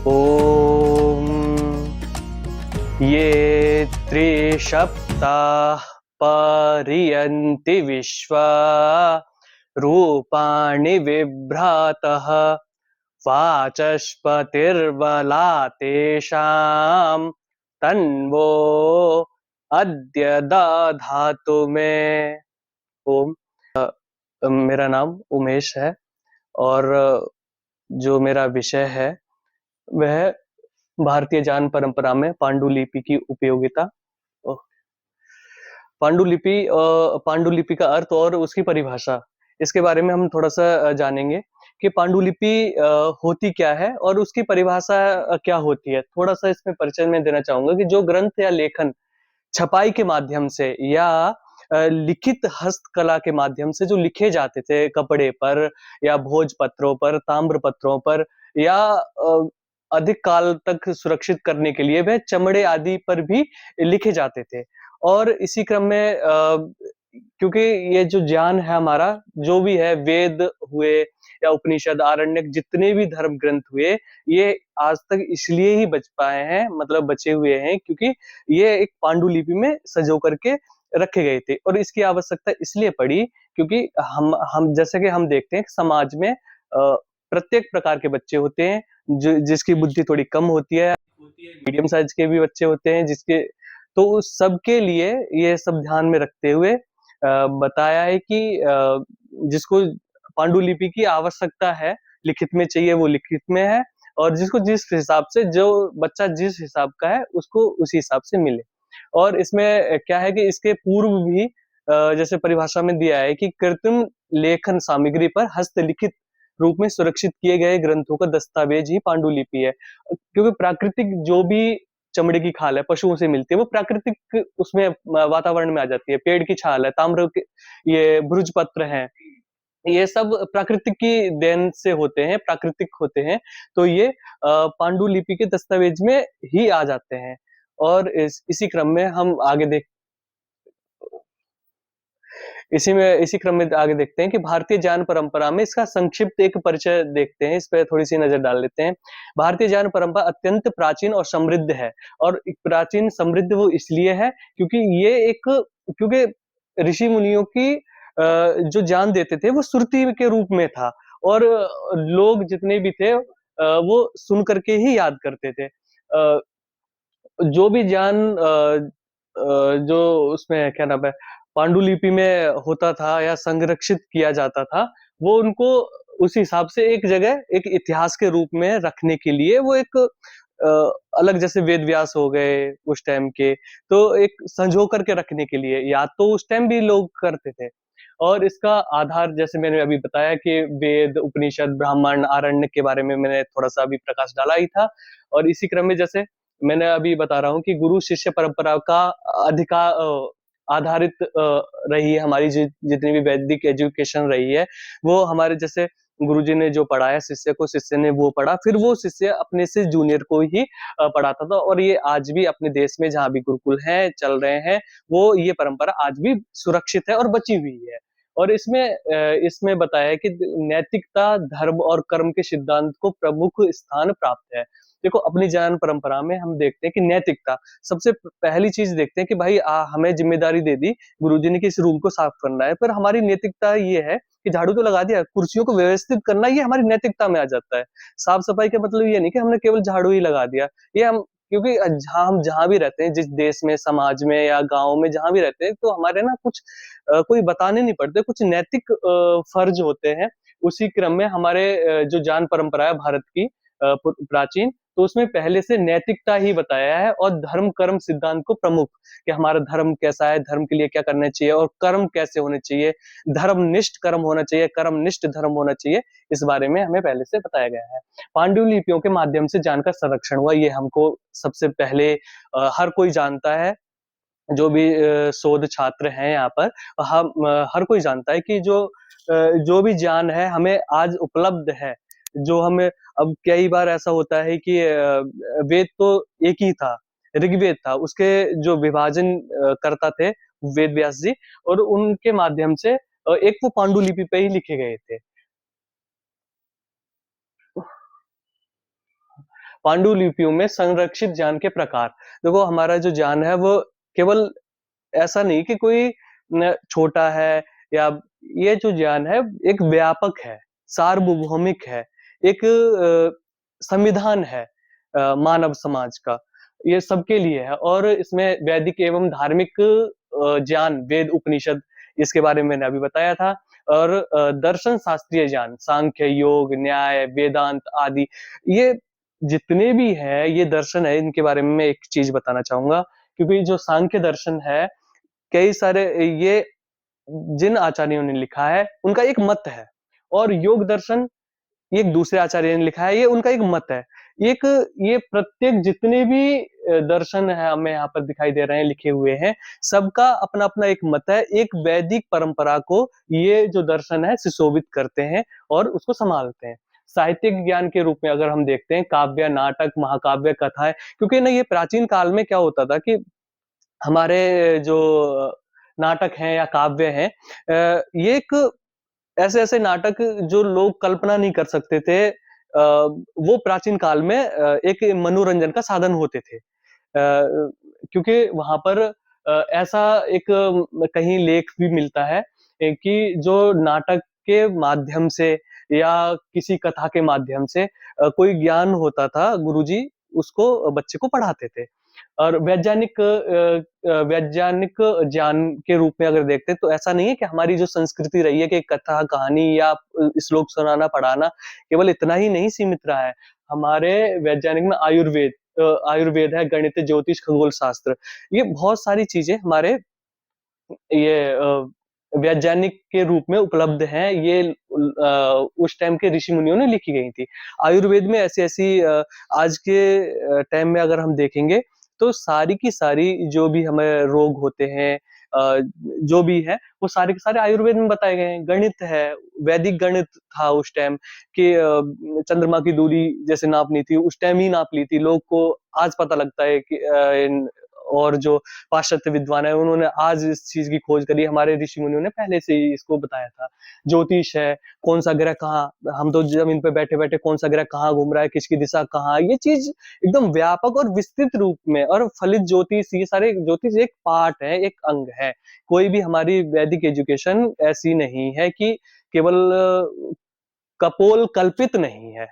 ॐ ये त्रिसप्ताः पर्यन्ति विश्वा रूपाणि विभ्रातः वाचस्पतिर्बला तेषां तन्वो अद्य दधातु मे। ओम। मेरा नाम उमेश है और जो मेरा विषय है वह भारतीय ज्ञान परंपरा में पांडुलिपि की उपयोगिता। पांडुलिपि का अर्थ और उसकी परिभाषा, इसके बारे में हम थोड़ा सा जानेंगे कि पांडुलिपि होती क्या है और उसकी परिभाषा क्या होती है। थोड़ा सा इसमें परिचय में देना चाहूंगा कि जो ग्रंथ या लेखन छपाई के माध्यम से या लिखित हस्तकला के माध्यम से जो लिखे जाते थे कपड़े पर या भोजपत्रों पर, ताम्र पत्रों पर या अधिक काल तक सुरक्षित करने के लिए वह चमड़े आदि पर भी लिखे जाते थे। और इसी क्रम में क्योंकि ये जो ज्ञान है हमारा, जो भी है वेद हुए या उपनिषद, आरण्यक, जितने भी धर्म ग्रंथ हुए, ये आज तक इसलिए ही बच पाए हैं, मतलब बचे हुए हैं क्योंकि ये एक पांडुलिपि में सजो करके रखे गए थे। और इसकी आवश्यकता इसलिए पड़ी क्योंकि हम जैसे कि हम देखते हैं समाज में प्रत्येक प्रकार के बच्चे होते हैं, जिसकी बुद्धि थोड़ी कम होती है, मीडियम साइज के भी बच्चे होते हैं जिसके, तो उस सबके लिए ये सब ध्यान में रखते हुए बताया है कि जिसको पांडुलिपि की आवश्यकता है, लिखित में चाहिए वो लिखित में है, और जिसको जिस हिसाब से, जो बच्चा जिस हिसाब का है उसको उसी हिसाब से मिले। और इसमें क्या है कि इसके पूर्व भी जैसे परिभाषा में दिया है कि कृत्रिम लेखन सामग्री पर हस्तलिखित रूप में सुरक्षित किए गए ग्रंथों का दस्तावेज ही पांडुलिपि है। क्योंकि प्राकृतिक जो भी चमड़े की खाल है पशुओं से मिलती है, वो प्राकृतिक उसमें वातावरण में आ जाती है। पेड़ की छाल है, ताम्र के ये भृज पत्र हैं, ये सब प्राकृतिक की देन से होते हैं, प्राकृतिक होते हैं। तो ये पांडुलिपि के दस्तावेज में ही आ जाते हैं। और इसी क्रम में हम आगे देख इसी क्रम में आगे देखते हैं कि भारतीय ज्ञान परंपरा में इसका संक्षिप्त एक परिचय देखते हैं, इस पे थोड़ी सी नजर डाल लेते हैं। भारतीय ज्ञान परंपरा अत्यंत प्राचीन और समृद्ध है। और प्राचीन समृद्ध वो इसलिए है क्योंकि ये एक, क्योंकि ऋषि मुनियों की जो ज्ञान देते थे वो श्रुति के रूप में था, और लोग जितने भी थे वो सुन करके ही याद करते थे। जो भी ज्ञान जो उसमें क्या नाम है, पांडुलिपि में होता था या संरक्षित किया जाता था, वो उनको उस हिसाब से एक जगह एक इतिहास के रूप में रखने के लिए वो एक अलग, जैसे वेद व्यास हो गए उस टाइम के, तो एक संजो करके रखने के लिए या तो उस टाइम भी लोग करते थे। और इसका आधार जैसे मैंने अभी बताया कि वेद, उपनिषद, ब्राह्मण, आरण्य के बारे में मैंने थोड़ा सा अभी प्रकाश डाला ही था। और इसी क्रम में जैसे मैंने अभी बता रहा हूँ कि गुरु शिष्य परंपरा का अधिकार आधारित रही है हमारी, जितनी भी वैदिक एजुकेशन रही है, वो हमारे जैसे गुरुजी ने जो पढ़ाया शिष्य को, शिष्य ने वो पढ़ा, फिर वो शिष्य अपने से जूनियर को ही पढ़ाता था। और ये आज भी अपने देश में जहाँ भी गुरुकुल हैं, चल रहे हैं, वो ये परंपरा आज भी सुरक्षित है और बची हुई है। और इसमें बताया है कि नैतिकता, धर्म और कर्म के सिद्धांत को प्रमुख स्थान प्राप्त है। देखो अपनी ज्ञान परंपरा में हम देखते हैं कि नैतिकता सबसे पहली चीज देखते हैं कि भाई हमें जिम्मेदारी दे दी गुरुजी ने कि इस रूम को साफ करना है, पर हमारी नैतिकता ये है कि झाड़ू तो लगा दिया, कुर्सियों को व्यवस्थित करना ये हमारी नैतिकता में आ जाता है। साफ सफाई का मतलब ये नहीं कि हमने केवल झाड़ू ही लगा दिया। ये हम, क्योंकि हम जहां भी रहते हैं, जिस देश में, समाज में या गांव में जहां भी रहते हैं, तो हमारे ना कुछ कोई बताने नहीं पड़ते, कुछ नैतिक फर्ज होते हैं। उसी क्रम में हमारे जो ज्ञान परंपरा है भारत की प्राचीन, तो उसमें पहले से नैतिकता ही बताया है और धर्म कर्म सिद्धांत को प्रमुख, कि हमारा धर्म कैसा है, धर्म के लिए क्या करना चाहिए और कर्म कैसे होने चाहिए, धर्मनिष्ठ कर्म होना चाहिए, कर्मनिष्ठ धर्म होना चाहिए, इस बारे में हमें पहले से बताया गया है। पांडुलिपियों के माध्यम से ज्ञान का संरक्षण हुआ, ये हमको सबसे पहले हर कोई जानता है, जो भी शोध छात्र हैं यहाँ पर, हर कोई जानता है कि जो भी ज्ञान है हमें आज उपलब्ध है, जो हमें, अब कई बार ऐसा होता है कि वेद तो एक ही था, ऋग्वेद था, उसके जो विभाजन करता थे वेद व्यास जी, और उनके माध्यम से एक वो पांडुलिपि पे ही लिखे गए थे। पांडुलिपियों में संरक्षित ज्ञान के प्रकार। देखो हमारा जो ज्ञान है वो केवल ऐसा नहीं कि कोई न छोटा है या ये जो ज्ञान है एक व्यापक है, सार्वभौमिक है, एक संविधान है मानव समाज का। ये सबके लिए है और इसमें वैदिक एवं धार्मिक ज्ञान, वेद, उपनिषद इसके बारे में मैंने अभी बताया था और दर्शन शास्त्रीय ज्ञान, सांख्य, योग, न्याय, वेदांत आदि ये जितने भी हैं, ये दर्शन है, इनके बारे में मैं एक चीज़ बताना चाहूँगा क्योंकि जो सांख्य दर्शन है, कई सारे ये जिन आचार्यों ने लिखा है, उनका एक मत है और योग दर्शन एक दूसरे आचार्य ने लिखा है, ये उनका एक मत है। एक ये प्रत्येक जितने भी दर्शन है हमें यहाँ पर दिखाई दे रहे हैं, लिखे हुए हैं, सबका अपना-अपना एक मत है। एक वैदिक परंपरा को ये जो दर्शन है सुशोभित करते हैं और उसको सँभालते हैं। साहित्यिक ज्ञान के रूप में अगर हम देखते हैं काव्य, नाटक, महाकाव्य, कथाएँ क्योंकि ना ये प्राचीन काल में क्या होता था कि हमारे जो नाटक हैं या काव्य हैं ये एक ऐसे-ऐसे नाटक जो लोग कल्पना नहीं कर सकते थे वो प्राचीन काल में एक मनोरंजन का साधन होते थे। क्योंकि वहाँ पर ऐसा एक कहीं लेख भी मिलता है कि जो नाटक के माध्यम से या किसी कथा के माध्यम से कोई ज्ञान होता था, गुरुजी उसको बच्चे को पढ़ाते थे। और वैज्ञानिक ज्ञान के रूप में अगर देखते हैं तो ऐसा नहीं है कि हमारी जो संस्कृति रही है कि कथा, कहानी या श्लोक सुनाना, पढ़ाना केवल इतना ही नहीं सीमित रहा है। हमारे वैज्ञानिक में आयुर्वेद है, गणित, ज्योतिष, खगोल शास्त्र ये बहुत सारी चीज़ें हमारे ये वैज्ञानिक के रूप में उपलब्ध हैं। ये उस टाइम के ऋषि-मुनियों ने लिखी गई थी। आयुर्वेद में ऐसी-ऐसी आज के टाइम में अगर हम देखेंगे तो सारी की सारी जो भी हमें रोग होते हैं जो भी है वो सारे के सारे आयुर्वेद में बताए गए हैं। गणित है, वैदिक गणित था उस टाइम कि चंद्रमा की दूरी जैसे नापनी थी, उस टाइम ही नाप ली थी। लोग को आज पता लगता है कि इन और जो पाश्चात्य विद्वान है उन्होंने आज इस चीज़ की खोज करी, हमारे ऋषि-मुनियों ने पहले से ही इसको बताया था। ज्योतिष है, कौन-सा ग्रह कहाँ हम तो ज़मीन पे बैठे-बैठे कौन-सा ग्रह कहाँ घूम रहा है, किसकी दिशा कहाँ, ये चीज़ एकदम व्यापक और विस्तृत रूप में और फलित ज्योतिष ये सारे ज्योतिष एक पार्ट है, एक अंग है। कोई भी हमारी वैदिक एजुकेशन ऐसी नहीं है कि केवल कपोल कल्पित नहीं है।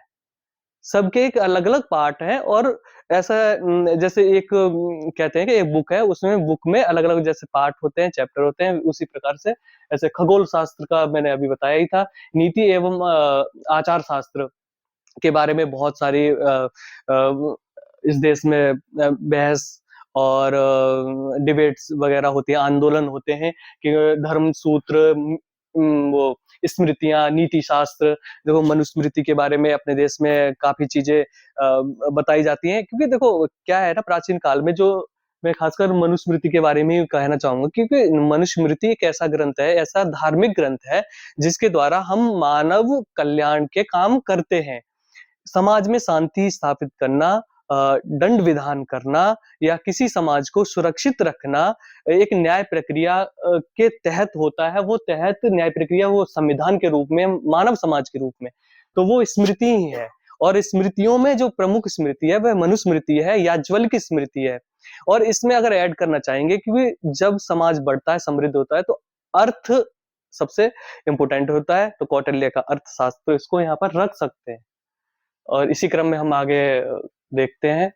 सबके एक अलग-अलग पार्ट हैं और ऐसा जैसे एक कहते हैं कि एक बुक है, उसमें बुक में अलग-अलग जैसे पार्ट होते हैं, चैप्टर होते हैं, उसी प्रकार से ऐसे खगोल शास्त्र का मैंने अभी बताया ही था। नीति एवं आचार शास्त्र के बारे में बहुत सारी इस देश में बहस और डिबेट्स वगैरह होती हैं, आंदोलन होते हैं कि धर्म सूत्र वो स्मृतियाँ, नीति शास्त्र देखो मनुस्मृति के बारे में अपने देश में काफ़ी चीज़ें बताई जाती हैं क्योंकि देखो क्या है ना प्राचीन काल में जो मैं खासकर मनुस्मृति के बारे में ही कहना चाहूँगा क्योंकि मनुस्मृति एक ऐसा ग्रंथ है, ऐसा धार्मिक ग्रंथ है, जिसके द्वारा हम मानव कल्याण के काम करते हैं। समाज में शांति स्थापित करना दंड विधान करना या किसी समाज को सुरक्षित रखना एक न्याय प्रक्रिया के तहत होता है, वो तहत न्याय प्रक्रिया वो संविधान के रूप में, मानव समाज के रूप में, तो वो स्मृति ही है और स्मृतियों में जो प्रमुख स्मृति है, वह मनुस्मृति है, याज्ञवल्क्य की स्मृति है और इसमें अगर ऐड करना चाहेंगे क्योंकि जब समाज बढ़ता है, समृद्ध होता है, तो अर्थ सबसे इम्पोर्टेंट होता है, तो कौटिल्य का अर्थशास्त्र तो इसको यहाँ पर रख सकते हैं। और इसी क्रम में हम आगे देखते हैं।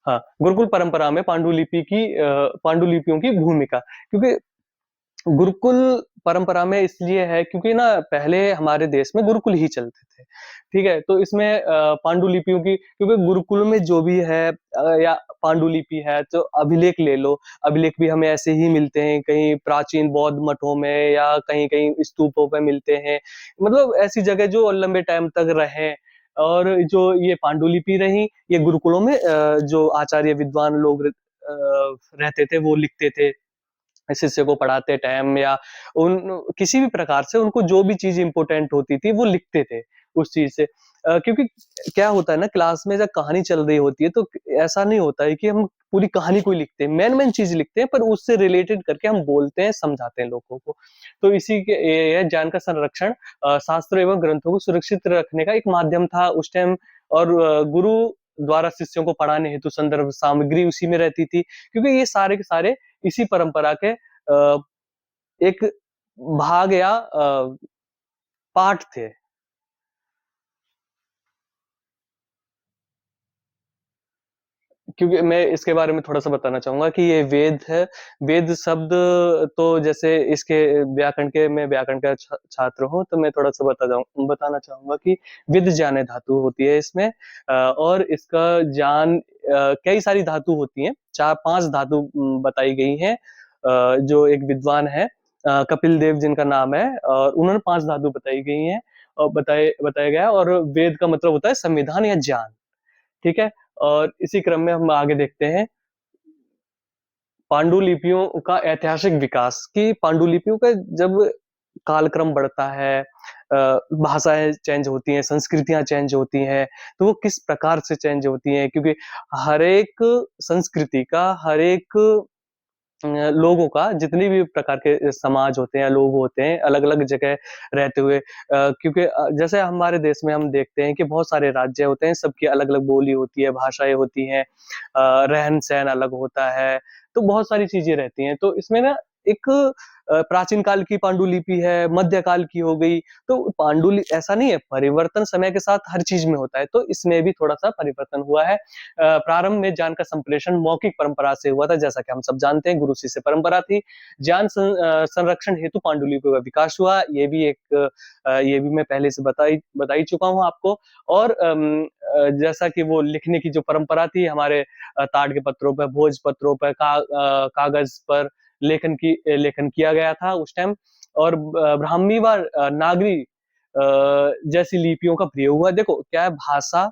हाँ, गुरुकुल परंपरा में पांडुलिपियों की भूमिका क्योंकि गुरुकुल परंपरा में इसलिए है क्योंकि ना पहले हमारे देश में गुरुकुल ही चलते थे, ठीक है? तो इसमें पांडुलिपियों की क्योंकि गुरुकुल में जो भी है या पांडुलिपि है तो अभिलेख ले लो, अभिलेख भी हमें ऐसे ही मिलते हैं कहीं प्राचीन बौद्ध मठों में या कहीं-कहीं स्तूपों पे मिलते हैं। मतलब ऐसी जगह जो लंबे टाइम तक रहें और जो ये पांडुलिपि रही, ये गुरुकुलों में जो आचार्य विद्वान लोग रहते थे, वो लिखते थे। शिष्य को पढ़ाते टाइम या उन किसी भी प्रकार से उनको जो भी चीज़ इम्पोर्टेंट होती थी, वो लिखते थे उस चीज़ से। क्योंकि क्या होता है ना क्लास में जब कहानी चल रही होती है, तो ऐसा नहीं होता है कि हम पूरी कहानी को ही लिखते हैं, मेन-मेन चीज़ लिखते हैं, पर उससे रिलेटेड करके हम बोलते हैं, समझाते हैं लोगों को। तो इसी के ये ज्ञान का संरक्षण शास्त्र एवं ग्रंथों को सुरक्षित रखने का एक माध्यम था उस टाइम और गुरु द्वारा शिष्यों को पढ़ाने हेतु संदर्भ सामग्री उसी में रहती थी, क्योंकि ये सारे के सारे इसी परंपरा के एक भाग या पाठ थे। क्योंकि मैं इसके बारे में थोड़ा-सा बताना चाहूँगा कि ये वेद है। वेद शब्द तो जैसे इसके व्याकरण के मैं व्याकरण का छात्र हूँ, तो मैं थोड़ा-सा बताना चाहूँगा कि विद जाने धातु होती है इसमें और इसका जान कई सारी धातु होती हैं, 4-5 धातु बताई गई हैं। जो एक विद्वान है कपिल देव जिनका नाम है और उन्होंने 5 धातु बताई गई हैं और बताया गया है और वेद का मतलब होता है संविधान या ज्ञान। ठीक है? और इसी क्रम में हम आगे देखते हैं पांडुलिपियों का ऐतिहासिक विकास कि पांडुलिपियों का जब कालक्रम बढ़ता है भाषाएँ चेंज होती हैं, संस्कृतियाँ चेंज होती हैं, तो वो किस प्रकार से चेंज होती हैं क्योंकि हर एक संस्कृति का, हर एक लोगों का जितने भी प्रकार के समाज होते हैं, लोग होते हैं, अलग-अलग जगह रहते हुए क्योंकि जैसे हमारे देश में हम देखते हैं कि बहुत सारे राज्य होते हैं, सबकी अलग-अलग बोली होती है, भाषाएँ होती हैं रहन-सहन अलग होता है, तो बहुत सारी चीज़ें रहती हैं। तो इसमें ना एक प्राचीन काल की पांडुलिपि है, मध्यकाल की हो गई, तो ऐसा नहीं है, परिवर्तन समय के साथ हर चीज़ में होता है, तो इसमें भी थोड़ा-सा परिवर्तन हुआ है। प्रारंभ में ज्ञान का संप्रेषण मौखिक परंपरा से हुआ था, जैसा कि हम सब जानते हैं, गुरु-शिष्य परंपरा थी। संरक्षण हेतु पांडुलिपि का विकास हुआ, ये भी मैं पहले से बता ही चुका हूँ आपको और जैसा कि वो लिखने की जो परंपरा थी हमारे ताड़ के पत्रों पे, भोजपत्रों पे, कागज़ पर लेखन किया गया था उस टाइम और ब्राह्मी व नागरी जैसी लिपियों का प्रयोग हुआ। देखो क्या है भाषा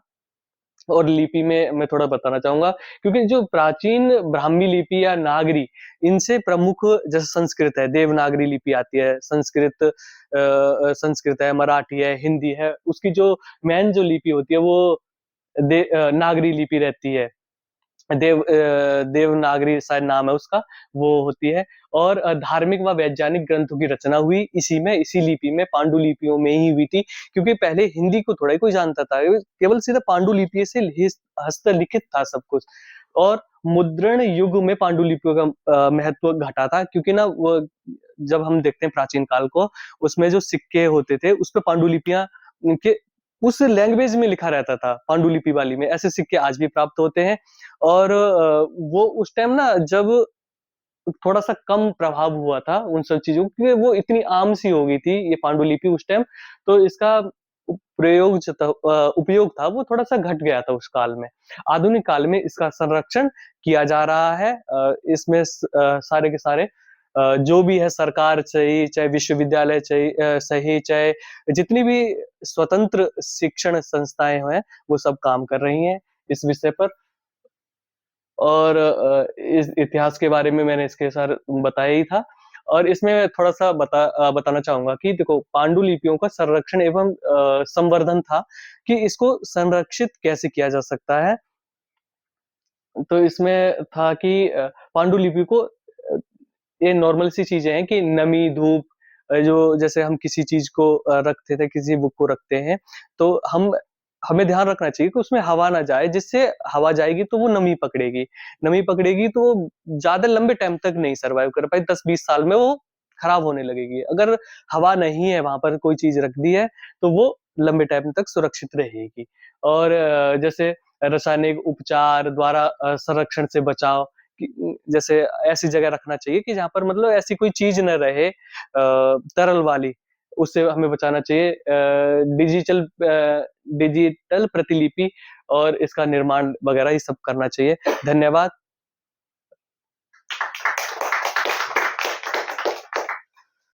और लिपि में मैं थोड़ा बताना चाहूँगा क्योंकि जो प्राचीन ब्राह्मी लिपि या नागरी इनसे प्रमुख जैसे संस्कृत है, देवनागरी लिपि आती है, संस्कृत है, मराठी है, हिंदी है, उसकी जो मेन जो लिपि होती है वो नागरी लिपि रहती है। देवनागरी शायद नाम है उसका, वो होती है और धार्मिक व वैज्ञानिक ग्रंथों की रचना हुई इसी लिपि में, पांडुलिपियों में ही हुई थी, क्योंकि पहले हिंदी को थोड़ा ही कोई जानता था, केवल सीधा पांडुलिपि से हस्तलिखित था सब कुछ और मुद्रण युग में पांडुलिपियों का महत्व घटा था क्योंकि ना वो जब हम देखते हैं प्राचीन काल को, उसमें जो सिक्के होते थे, उसपे पांडुलिपियाँ के उस लैंग्वेज में लिखा रहता था, पांडुलिपि वाली में, ऐसे सिक्के आज भी प्राप्त होते हैं और वो उस टाइम ना जब थोड़ा-सा कम प्रभाव हुआ था उन सब चीज़ों क्योंकि वो इतनी आम सी हो गई थी ये पांडुलिपि उस टाइम, तो इसका उपयोग था वो थोड़ा-सा घट गया था उस काल में। आधुनिक काल में इसका संरक्षण किया जा रहा है इसमें सारे के सारे जो भी है सरकार सही, चाहे विश्वविद्यालय सही, चाहे जितनी भी स्वतंत्र शिक्षण संस्थाएँ हैं, वो सब काम कर रही हैं इस विषय पर। और इस इतिहास के बारे में मैंने इसके सर बताया ही था और इसमें थोड़ा-सा बताना चाहूँगा कि देखो पांडुलिपियों का संरक्षण एवं संवर्धन था कि इसको संरक्षित कैसे किया जा सकता है। तो इसमें था कि पांडुलिपि को ये नॉर्मल सी चीज़ें हैं कि नमी, धूप जो जैसे हम किसी चीज़ को रखते थे, किसी बुक को रखते हैं, तो हमें ध्यान रखना चाहिए कि उसमें हवा ना जाए, जिससे हवा जाएगी तो वो नमी पकड़ेगी। नमी पकड़ेगी तो वो ज़्यादा लंबे टाइम तक नहीं सर्वाइव कर पाएगी, 10-20 साल में वो खराब होने लगेगी। अगर हवा नहीं है, वहाँ पर कोई चीज़ रख दी है, तो वो लंबे टाइम तक सुरक्षित रहेगी। और जैसे रासायनिक उपचार द्वारा संरक्षण से बचाव जैसे ऐसी जगह रखना चाहिए कि जहाँ पर मतलब ऐसी कोई चीज़ ना रहे तरल वाली, उससे हमें बचाना चाहिए। डिजिटल प्रतिलिपि और इसका निर्माण वगैरह ये सब करना चाहिए। धन्यवाद।